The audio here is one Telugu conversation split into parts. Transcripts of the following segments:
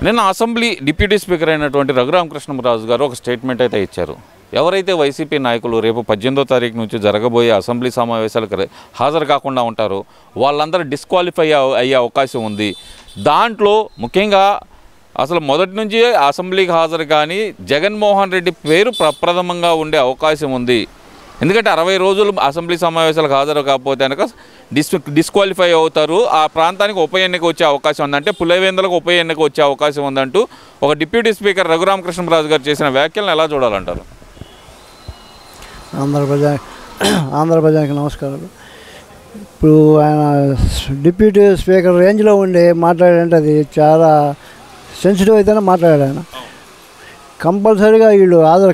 నిన్న అసెంబ్లీ డిప్యూటీ స్పీకర్ అయినటువంటి రఘురామకృష్ణరాజు గారు ఒక స్టేట్మెంట్ అయితే ఇచ్చారు. ఎవరైతే వైసీపీ నాయకులు రేపు 18వ తారీఖు నుంచి జరగబోయే అసెంబ్లీ సమావేశాలకు హాజరు కాకుండా ఉంటారో వాళ్ళందరూ డిస్క్వాలిఫై అయ్యే అవకాశం ఉంది. దాంట్లో ముఖ్యంగా అసలు మొదటి నుంచి అసెంబ్లీకి హాజరు కానీ జగన్మోహన్ రెడ్డి పేరు ప్రప్రథమంగా ఉండే అవకాశం ఉంది. ఎందుకంటే 60 రోజులు అసెంబ్లీ సమావేశాలకు హాజరు కాకపోతే కనుక డిస్క్వాలిఫై అవుతారు. ఆ ప్రాంతానికి ఉప ఎన్నిక వచ్చే అవకాశం ఉందంటే పులివెందులకు ఉప ఎన్నిక వచ్చే అవకాశం ఉందంటూ ఒక డిప్యూటీ స్పీకర్ రఘురామకృష్ణరాజు గారు చేసిన వ్యాఖ్యలను ఎలా చూడాలంటారు? ఆంధ్ర ప్రజానికి నమస్కారాలు. ఇప్పుడు ఆయన డిప్యూటీ స్పీకర్ రేంజ్లో ఉండి మాట్లాడాలంటే అది చాలా సెన్సిటివ్ అయితేనే మాట్లాడాడు. ఆయన కంపల్సరీగా వీళ్ళు హాజరు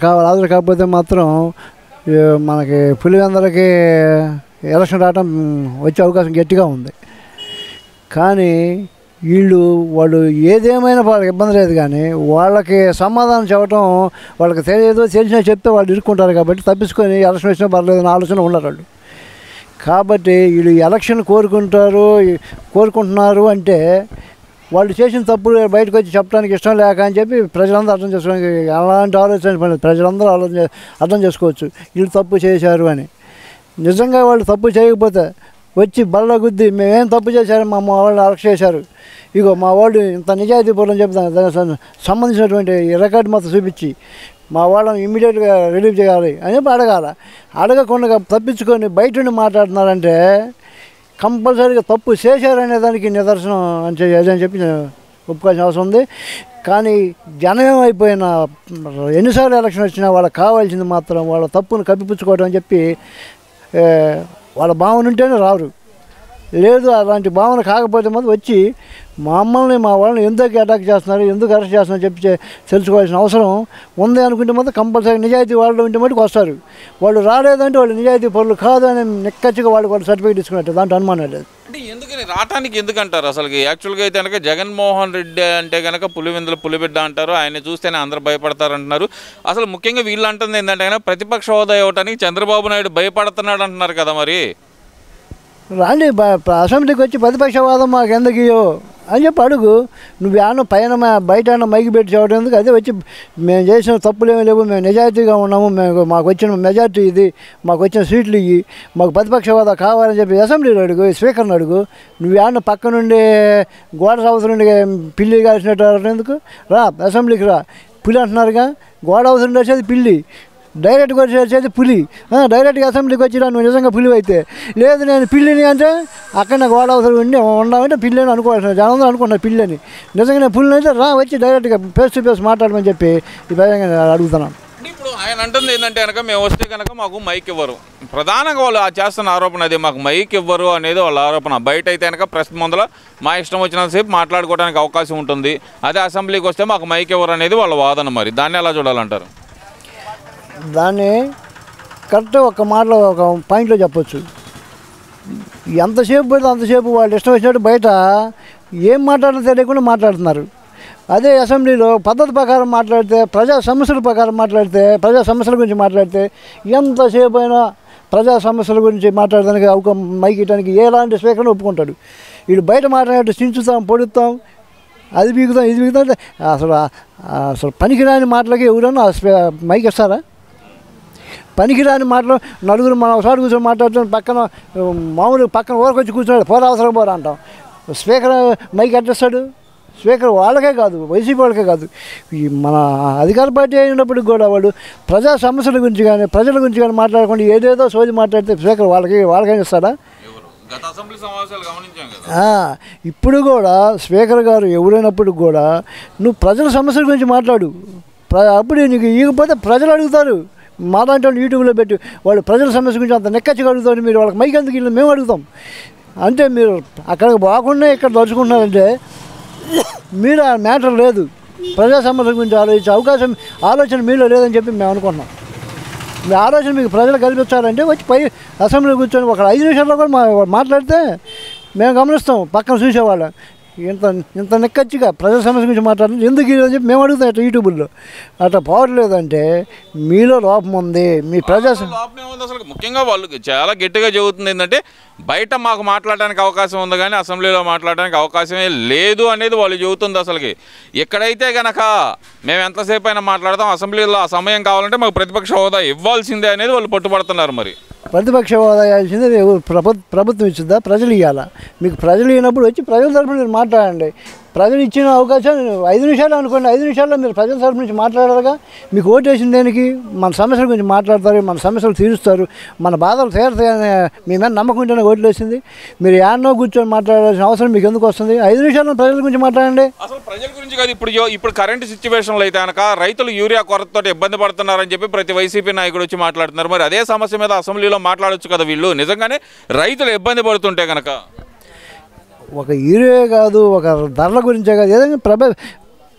కాకపోతే మాత్రం మనకి పులివెందులకి ఎలక్షన్ రావడం వచ్చే అవకాశం గట్టిగా ఉంది. కానీ వాళ్ళు ఏదేమైనా వాళ్ళకి ఇబ్బంది లేదు, కానీ వాళ్ళకి సమాధానం చెప్పడం వాళ్ళకి తెలిసినా చెప్తే వాళ్ళు ఇరుక్కుంటారు. కాబట్టి తప్పించుకొని ఎలక్షన్ వచ్చినా పర్లేదని ఆలోచన ఉండరు వాళ్ళు. కాబట్టి వీళ్ళు ఎలక్షన్ కోరుకుంటున్నారు అంటే వాళ్ళు చేసిన తప్పులు బయటకు వచ్చి చెప్పడానికి ఇష్టం లేక అని చెప్పి ప్రజలందరూ అర్థం చేసుకోవడానికి ఎలాంటి ఆలోచన ప్రజలందరూ అర్థం చేసుకోవచ్చు వీళ్ళు తప్పు చేశారు అని. నిజంగా వాళ్ళు తప్పు చేయకపోతే వచ్చి బల్ల గుద్ది మేమేం తప్పు చేశారు, మా వాళ్ళని అరెస్ట్ చేశారు, ఇగో మా వాళ్ళు ఇంత నిజాయితీపూర్వం చెప్తాను దానికి సంబంధించినటువంటి రికార్డు మొత్తం చూపించి మా వాళ్ళని ఇమ్మీడియట్గా రిలీవ్ చేయాలి అని చెప్పి అడగకుండా తప్పించుకొని బయట నుండి మాట్లాడుతున్నారంటే కంపల్సరీగా తప్పు చేశారనే దానికి నిదర్శనం అని చెప్పి ఒప్పుకోవాల్సిన అవసరం ఉంది. కానీ జనం అయిపోయిన ఎన్నిసార్లు ఎలక్షన్ వచ్చినా వాళ్ళకి కావాల్సింది మాత్రం వాళ్ళ తప్పును కప్పిపుచ్చుకోవడం అని చెప్పి వాళ్ళ భావన ఉంటేనే రారు. లేదు అలాంటి భావన కాకపోతే మాత్రం వచ్చి మమ్మల్ని మా వాళ్ళని ఎందుకు అటాక్ చేస్తున్నారు, ఎందుకు అరెస్ట్ చేస్తున్నారు చెప్పి తెలుసుకోవాల్సిన అవసరం ఉంది అనుకుంటే మాత్రం కంపల్సరీ నిజాయితీ వాళ్ళు ఉంటే మటుకు వస్తారు. వాళ్ళు రాలేదంటే వాళ్ళు నిజాయితీ పనులు కాదు అని నిక్కచ్చిగా వాళ్ళు సర్టిఫికేట్ తీసుకున్నట్టు దాంట్లో అనుమానం లేదు. అంటే ఎందుకని రావటానికి ఎందుకంటారు అసలు? యాక్చువల్గా అయితే కనుక జగన్మోహన్ రెడ్డి అంటే కనుక పులివెందుల పులిబిడ్డ అంటారు, ఆయన చూస్తేనే అందరూ భయపడతారు అంటున్నారు. అసలు ముఖ్యంగా వీళ్ళు అంటుంది ఏంటంటే కనుక ప్రతిపక్ష హోదా ఇవ్వడానికి చంద్రబాబు నాయుడు భయపడుతున్నాడు అంటున్నారు కదా. మరి రాండి అసెంబ్లీకి వచ్చి ప్రతిపక్షవాదం మాకు ఎందుకు అని చెప్పి అడుగు. నువ్వు ఏమన్నా పైన బయట మైకి పెట్టి చెప్పడం ఎందుకు? అదే వచ్చి మేము చేసిన తప్పులేమీ లేవు, మేము నిజాయితీగా ఉన్నాము, మాకు వచ్చిన మెజార్టీ ఇది, మాకు వచ్చిన సీట్లు ఇవి, మాకు ప్రతిపక్ష హోదా కావాలని చెప్పి అసెంబ్లీలో అడుగు, స్పీకర్ని అడుగు. నువ్వు ఏమన్నా పక్క నుండి గోడ అవసరం నుండి పిల్లి కాల్చినట్టు ఎందుకు? రా అసెంబ్లీకి రా. పులి అంటున్నారుగా, గోడ అవసరం నుండి వచ్చేది పిల్లి, డైరెక్ట్గా వచ్చేది పులి. డైరెక్ట్గా అసెంబ్లీకి వచ్చిరా నువ్వు నిజంగా పులి అయితే. లేదు నేను పిల్లిని అంటే అక్కడ నాకు వాడ అవసరం ఉండమంటే పిల్లి అని అనుకోవాల్సిన జనం అనుకుంటున్నారు పిల్లని. నిజంగా నేను పుల్లిని అయితే రా వచ్చి డైరెక్ట్గా ఫేస్ టు ఫేస్ మాట్లాడమని చెప్పి ఈ విధంగా అడుగుతున్నాను. ఇప్పుడు ఆయన అంటుంది ఏంటంటే కనుక మేము వస్తే కనుక మాకు మైక్ ఇవ్వరు. ప్రధానంగా వాళ్ళు చేస్తున్న ఆరోపణ అది, మాకు మైక్ ఇవ్వరు అనేది వాళ్ళ ఆరోపణ. బయట అయితే కనుక ప్రెస్ ముందర మా ఇష్టం వచ్చినంతసేపు మాట్లాడుకోవడానికి అవకాశం ఉంటుంది, అదే అసెంబ్లీకి వస్తే మాకు మైక్ ఇవ్వరు అనేది వాళ్ళ వాదన. మరి దాన్ని ఎలా చూడాలంటారు? దాన్ని కరెక్ట్గా ఒక మాటలో ఒక పాయింట్లో చెప్పొచ్చు. ఎంతసేపు పడితే అంతసేపు వాళ్ళు ఇష్టం వచ్చినట్టు బయట ఏం మాట్లాడాలో తెలియకుండా మాట్లాడుతున్నారు. అదే అసెంబ్లీలో పద్ధతి ప్రకారం మాట్లాడితే, ప్రజా సమస్యల ప్రకారం మాట్లాడితే, ప్రజా సమస్యల గురించి మాట్లాడితే ఎంతసేపు అయినా ప్రజా సమస్యల గురించి మాట్లాడడానికి మైక్ ఇవ్వడానికి ఎలాంటి స్పీకర్ని ఒప్పుకుంటాడు. వీళ్ళు బయట మాట్లాడితే చించుతాం, పొడుస్తాం, అది బీగుతాం, ఇది బీగుతాం. అసలు పనికిరాని మాటలకి ఎవరన్నా మైక్ ఇస్తారా? పనికిరాని మాటలు నలుగురు మనం ఒకసారి కూర్చొని మాట్లాడుతాం, పక్కన మామూలు పక్కన ఊరికి వచ్చి కూర్చున్నాడు, పోరా అవసరం పోరా అంటాం. Speaker mic అడ్డేస్తాడు. స్పీకర్ వాళ్ళకే కాదు, వైసీపీ వాళ్ళకే కాదు, ఈ మన అధికార పార్టీ అయినప్పటికి కూడా వాళ్ళు ప్రజా సమస్యల గురించి కానీ ప్రజల గురించి కానీ మాట్లాడకుండా ఏదేదో సోది మాట్లాడితే స్పీకర్ వాళ్ళకేం ఇస్తాడా? ఇప్పుడు కూడా స్పీకర్ గారు ఎవరైనప్పటికి కూడా నువ్వు ప్రజల సమస్యల గురించి మాట్లాడు. అప్పుడు నీకు ఇకపోతే ప్రజలు అడుగుతారు. మా దాంట్లో యూట్యూబ్లో పెట్టి వాళ్ళు ప్రజల సమస్య గురించి అంత నెక్కచ్చిగా అడుగుతారు. మీరు వాళ్ళకి మైక్ ఎందుకు ఇల్లు మేము అడుగుతాం అంటే మీరు అక్కడికి బాగుండే ఇక్కడ దలుచుకుంటున్నారంటే మీరు ఆ మ్యాటర్ లేదు, ప్రజా సమస్యల గురించి ఆలోచించే ఆలోచన మీలో లేదని చెప్పి మేము అనుకుంటున్నాం. మీ ఆలోచన మీకు ప్రజలు కల్పించాలంటే వచ్చి పై అసెంబ్లీలో కూర్చొని ఒక 5 నిమిషాల్లో కూడా మాట్లాడితే మేము గమనిస్తాం. పక్కన చూసేవాళ్ళం ఇంత ఇంత నిక్కచ్చిగా ప్రజల సమస్య గురించి మాట్లాడుతుంది ఎందుకు అని చెప్పి మేము అడుగుతాం అట్లా యూట్యూబ్లో అట్లా పోవట్లేదంటే మీలో లోపం ఉంది మీ ప్రజా లోపం ఏముంది అసలు ముఖ్యంగా వాళ్ళు చాలా గట్టిగా చెబుతుంది ఏంటంటే బయట మాకు మాట్లాడడానికి అవకాశం ఉంది కానీ అసెంబ్లీలో మాట్లాడడానికి అవకాశమే లేదు అనేది వాళ్ళు చెబుతుంది అసలుకి ఎక్కడైతే గనక మేము ఎంతసేపు అయినా మాట్లాడతాం అసెంబ్లీలో ఆ సమయం కావాలంటే మాకు ప్రతిపక్ష హోదా ఇవ్వాల్సిందే అనేది వాళ్ళు పట్టుబడుతున్నారు మరి ప్రతిపక్ష హోదా ఇవ్వాల్సింది ప్రభుత్వం ఇచ్చిందా ప్రజలు ఇవ్వాలా మీకు ప్రజలు ఇచ్చినప్పుడు వచ్చి ప్రజల తరపున మీరు మాట్లాడండి ప్రజలు ఇచ్చిన అవకాశం 5 నిమిషాలు అనుకోండి 5 నిమిషాల్లో మీరు ప్రజల తరపు నుంచి మాట్లాడారుగా మీకు ఓటు వేసిన దేనికి మన సమస్యల గురించి మాట్లాడతారు మన సమస్యలు తీరుస్తారు మన బాధలు తీరుతాయని మీ మీద నమ్మకం ఉంటేనే ఓట్లు వేసింది మీరు యాన్నో కూర్చొని మాట్లాడాల్సిన అవసరం మీకు ఎందుకు వస్తుంది 5 నిమిషాల్లో ప్రజల గురించి మాట్లాడండి అసలు ప్రజల గురించి కాదు ఇప్పుడు కరెంట్ సిచ్యువేషన్లో అయితే కనుక రైతులు యూరియా కొరతతో ఇబ్బంది పడుతున్నారని చెప్పి ప్రతి వైసీపీ నాయకుడు వచ్చి మాట్లాడుతున్నారు మరి అదే సమస్య మీద అసెంబ్లీలో మాట్లాడొచ్చు కదా వీళ్ళు నిజంగానే రైతులు ఇబ్బంది పడుతుంటే కనుక ఒక యూరియా కాదు ఒక ధరల గురించే కాదు ఏదైనా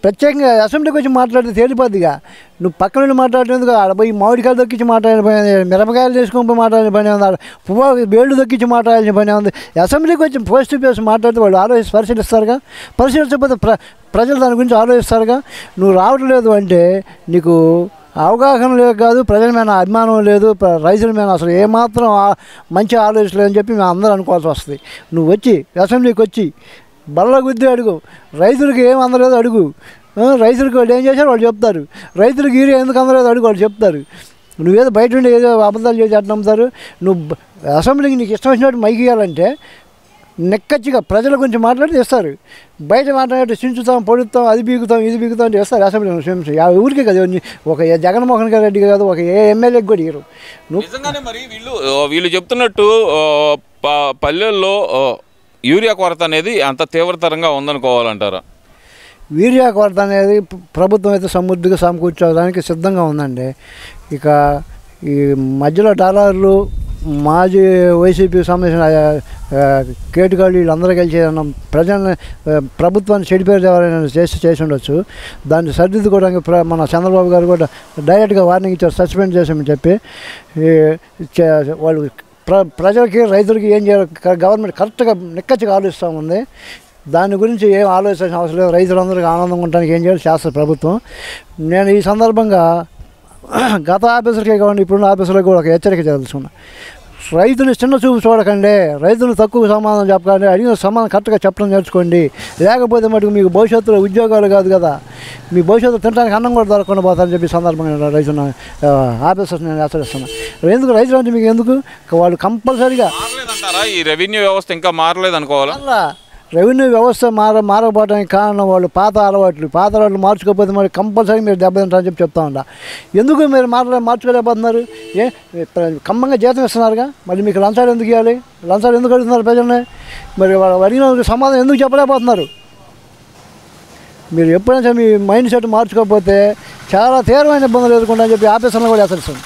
ప్రత్యేకంగా అసెంబ్లీకి వచ్చి మాట్లాడితే తేలిపోద్దిగా నువ్వు పక్కన నుండి మాట్లాడేందుకు ఆడ పోయి మామిడికాయలు దొక్కించి మాట్లాడిన పని ఉంది మిరపకాయలు తీసుకొని పోయి మాట్లాడిన పని ఉంది ఆడ పువ్వు బేళ్ళు దొక్కించి మాట్లాడాల్సిన పని ఉంది అసెంబ్లీకి వచ్చి ఫేస్ టు ఫేస్ మాట్లాడితే వాళ్ళు పరిశీలిస్తారుగా పరిశీలించకపోతే ప్రజలు దాని గురించి ఆలోచిస్తారుగా నువ్వు రావట్లేదు అంటే నీకు అవగాహన లేదు కాదు ప్రజల మీద అభిమానం లేదు రైతుల మీద అసలు ఏమాత్రం మంచి ఆలోచించలేదని చెప్పి మేము అందరూ అనుకోవాల్సి వస్తుంది నువ్వు వచ్చి అసెంబ్లీకి వచ్చి బల్ల గుద్ది అడుగు రైతులకి ఏం అందలేదు అడుగు రైతులకి వాళ్ళు ఏం చేశారు వాళ్ళు చెప్తారు రైతులకు యూరియా ఎందుకు అందలేదు అడుగు వాళ్ళు చెప్తారు నువ్వేదో బయట ఉండి ఏదో అబద్ధాలు చేసి అట్లా నమ్ముతారు నువ్వు అసెంబ్లీకి నీకు ఇష్టం వచ్చినట్టు మైకి ఇవ్వాలంటే నెక్కచ్చిగా ప్రజల గురించి మాట్లాడితే ఇస్తారు బయట మాట్లాడితే చించుతాం పొడుస్తాం అది బీగుతాం ఇది బీగుతాం అంటే ఇస్తారు అసెంబ్లీ ఊరికే కదా ఒక జగన్మోహన్ రెడ్డి కాదు ఒక ఏ ఎమ్మెల్యేకి కూడా ఇవ్వరు నిజంగానే మరి వీళ్ళు చెప్తున్నట్టు పల్లెల్లో యూరియా కొరత అనేది అంత తీవ్రతరంగా ఉందనుకోవాలంటారా యూరియా కొరత అనేది ప్రభుత్వం అయితే సమృద్ధిగా సమకూర్చోడానికి సిద్ధంగా ఉందండి ఇక ఈ మధ్యలో డాలర్లు మాజీ వైసీపీ సంబంధించిన కేటుగాళ్ళు వీళ్ళందరూ కలిసి ప్రజల్ని ప్రభుత్వాన్ని చెడిపేరు ఎవరైనా చేసి ఉండొచ్చు దాన్ని సరిదిద్దుకోవడానికి మన చంద్రబాబు గారు కూడా డైరెక్ట్గా వార్నింగ్ ఇచ్చారు సస్పెండ్ చేసామని చెప్పి వాళ్ళు ప్రజలకి రైతులకి ఏం చేయాలి గవర్నమెంట్ కరెక్ట్గా నిక్కచ్చిగా ఆలోచిస్తూ ఉంది దాని గురించి ఏం ఆలోచించాల్సిన అవసరం లేదు రైతులందరికీ ఆనందంగా ఉండడానికి ఏం చేయాలి చేస్తారు ప్రభుత్వం నేను ఈ సందర్భంగా గత ఆఫీసర్కే కావండి ఇప్పుడున్న ఆఫీసర్లకు కూడా ఒక హెచ్చరిక తెలుసుకున్నా రైతుని చిన్న చూపు చూడకండి రైతులు తక్కువ సమాధానం చెప్పకండి అడిగిన సమాధానం కరెక్ట్గా చెప్పడం నేర్చుకోండి లేకపోతే మటుకు మీకు భవిష్యత్తులో ఉద్యోగాలు కాదు కదా మీ భవిష్యత్తులో తినడానికి అన్నం కూడా దొరకకుండా పోతారని చెప్పి సందర్భంగా రైతున్న ఆఫీసర్స్ నేను హెచ్చరిస్తున్నాను ఎందుకు రైతులు అంటే మీకు ఎందుకు వాళ్ళు కంపల్సరీగా ఈ రెవెన్యూ వ్యవస్థ ఇంకా మారలేదు అనుకోవాలా రెవెన్యూ వ్యవస్థ మారకపోవడానికి కారణం వాళ్ళు పాత అలవాట్లు మార్చుకోకపోతే మరి కంపల్సరీ మీరు దెబ్బతింటారని చెప్పి చెప్తా ఉంటా ఎందుకు మీరు మార్చుకోలేకపోతున్నారు ఖమ్మంగా జీతం ఇస్తున్నారుగా మరి మీకు లంచాలు ఎందుకు ఇవ్వాలి లంచాలు ఎందుకు అడుగుతున్నారు ప్రజల్ని మరి అడిగిన సమాధానం ఎందుకు చెప్పలేకపోతున్నారు మీరు ఎప్పుడైనా మీ మైండ్ సెట్ మార్చుకోకపోతే చాలా తీవ్రమైన ఇబ్బందులు ఎదుర్కొంటారని చెప్పి ఆఫీసర్లు కూడా హెచ్చరిస్తుంది